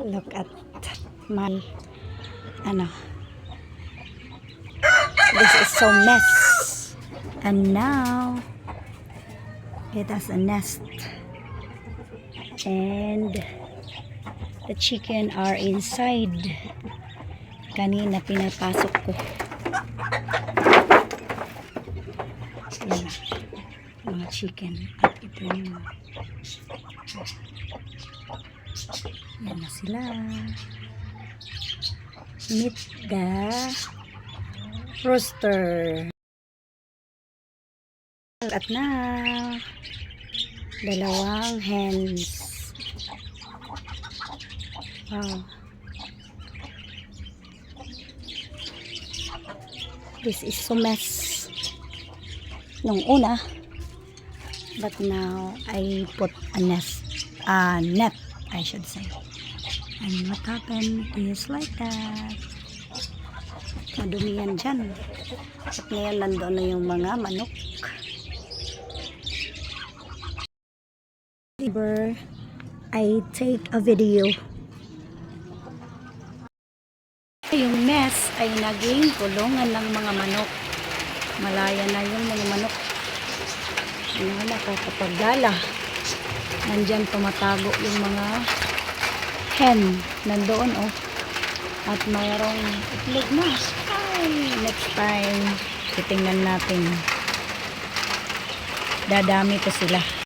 Look at my this is so mess. And now it has a nest and the chicken are inside. Kanina pinapasok ko. Yan, mga chicken. At ito yung yan na sila. Meet the rooster. At na dalawang hens. Wow. This is so mess nung una, but now I put a net I should say, and what happened is like that. Madumi yan dyan at ngayon nandoon na yung mga manok. I take a video. Yung mess ay naging kulungan ng mga manok. Malaya na yung mga manok. Nakakapagdala. Nandyan tumatago yung mga hen. Nandoon oh. At mayroong itlog na. Ay, next time titingnan natin. Dadami pa sila.